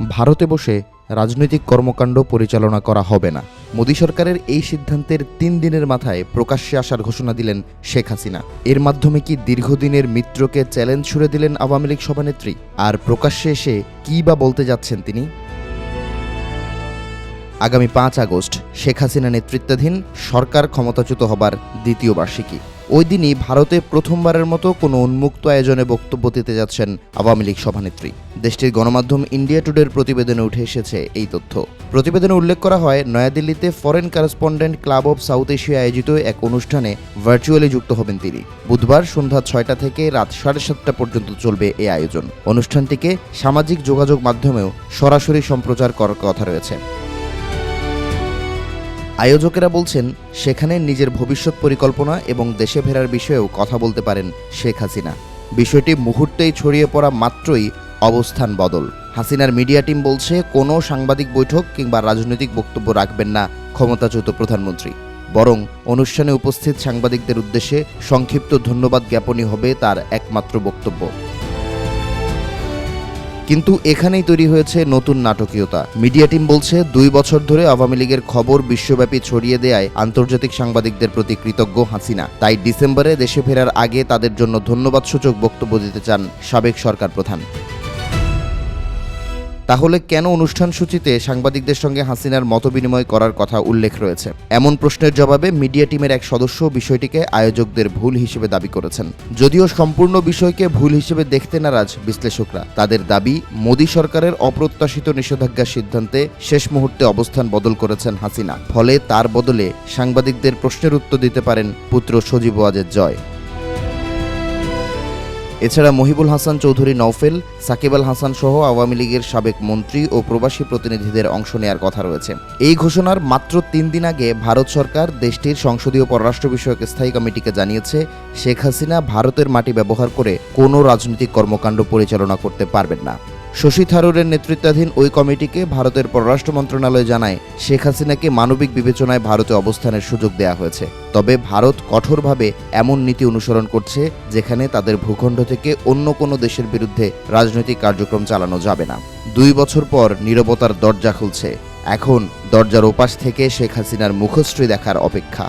ভারতে বসে রাজনৈতিক কর্মকাণ্ড পরিচালনা করা হবে না। মোদী সরকারের এই সিদ্ধান্তের ৩ দিনের মাথায় প্রকাশ্যে আসার ঘোষণা দিলেন শেখ হাসিনা। এর মাধ্যমে কি দীর্ঘদিনের মিত্রকে চ্যালেঞ্জ ছুড়ে দিলেন আওয়ামী লীগ সভানেত্রী? আর প্রকাশ্যে এসে কী বা বলতে যাচ্ছেন তিনি? আগামী ৫ আগস্ট শেখ হাসিনা নেতৃত্বাধীন সরকার ক্ষমতাচ্যুত হবার দ্বিতীয় বার্ষিকী। ওই দিনই ভারতে প্রথমবারের মতো কোনো উন্মুক্ত আয়োজনে বক্তব্য দিতে যাচ্ছেন আওয়ামী লীগ সভানেত্রী। দেশটির গণমাধ্যম ইন্ডিয়া টুডের প্রতিবেদনে উঠে এসেছে এই তথ্য। প্রতিবেদনে উল্লেখ করা হয়, নয়াদিল্লিতে foreign correspondent club of south Asia আয়োজিত এক অনুষ্ঠানে ভার্চুয়ালি যুক্ত হবেন তিনি। বুধবার সন্ধ্যা ৬টা থেকে রাত ৭:৩০ পর্যন্ত চলবে এই আয়োজন। অনুষ্ঠানটিকে সামাজিক যোগাযোগ মাধ্যমেও সরাসরি সম্প্রচার করার কথা রয়েছে। আয়োজকেরা বলছেন, সেখানে নিজের ভবিষ্যৎ পরিকল্পনা এবং দেশে ফেরার বিষয়েও কথা বলতে পারেন শেখ হাসিনা। বিষয়টি মুহূর্তেই ছড়িয়ে পড়া মাত্রই অবস্থান বদল। হাসিনার মিডিয়া টিম বলছে, কোনো সাংবাদিক বৈঠক কিংবা রাজনৈতিক বক্তব্য রাখবেন না ক্ষমতাচ্যুত প্রধানমন্ত্রী। বরং অনুষ্ঠানে উপস্থিত সাংবাদিকদের উদ্দেশ্যে সংক্ষিপ্ত ধন্যবাদ জ্ঞাপনই হবে তার একমাত্র বক্তব্য। কিন্তু এখানেই তৈরি হয়েছে নতুন নাটকীয়তা। মিডিয়া টিম বলছে, ২ বছর ধরে আওয়ামী লীগের খবর বিশ্বব্যাপী ছড়িয়ে দেয়ায় আন্তর্জাতিক সাংবাদিকদের প্রতি কৃতজ্ঞ হাসিনা। তাই ডিসেম্বরে দেশে ফেরার আগে তাদের জন্য ধন্যবাদসূচক বক্তব্য দিতে চান সাবেক সরকার প্রধান। তাহলে কেন অনুষ্ঠান সূচিতে সাংবাদিকদের সঙ্গে হাসিনার মতবিনিময় করার কথা উল্লেখ রয়েছে? এমন প্রশ্নের জবাবে মিডিয়া টিমের এক সদস্য বিষয়টিকে আয়োজকদের ভুল হিসেবে দাবি করেছেন। যদিও সম্পূর্ণ বিষয়কে ভুল হিসেবে দেখতে নারাজ বিশ্লেষকরা। তাদের দাবি, মোদী সরকারের অপ্রত্যাশিত নিষেধাজ্ঞার সিদ্ধান্তে শেষ মুহূর্তে অবস্থান বদল করেছেন হাসিনা। ফলে তার বদলে সাংবাদিকদের প্রশ্নের উত্তর দিতে পারেন পুত্র সজীব ওয়াজেদ জয়। এছাড়া মহিবুল হাসান চৌধুরী নওফেল, সাকিব আল হাসান সহ আওয়ামী লীগের সাবেক মন্ত্রী ও প্রবাসী প্রতিনিধিদের অংশ নেয়ার কথা রয়েছে। এই ঘোষণার মাত্র ৩ দিন আগে ভারত সরকার দেশটির সংসদীয় পররাষ্ট্র বিষয়ক স্থায়ী কমিটিকে জানিয়েছে, শেখ হাসিনা ভারতের মাটি ব্যবহার করে কোনো রাজনৈতিক কর্মকাণ্ড পরিচালনা করতে পারবেন না। শশী থারুরের নেতৃত্বাধীন ওই কমিটিকে ভারতের পররাষ্ট্র মন্ত্রণালয় জানায়, শেখ হাসিনাকে মানবিক বিবেচনায় ভারতে অবস্থানের সুযোগ দেয়া হয়েছে। তবে ভারত কঠোরভাবে এমন নীতি অনুসরণ করছে যেখানে তাদের ভূখণ্ড থেকে অন্য কোনো দেশের বিরুদ্ধে রাজনৈতিক কার্যক্রম চালানো যাবে না। ২ বছর পর নীরবতার দরজা খুলছে। এখন দরজার ওপাশ থেকে শেখ হাসিনার মুখশ্রী দেখার অপেক্ষা।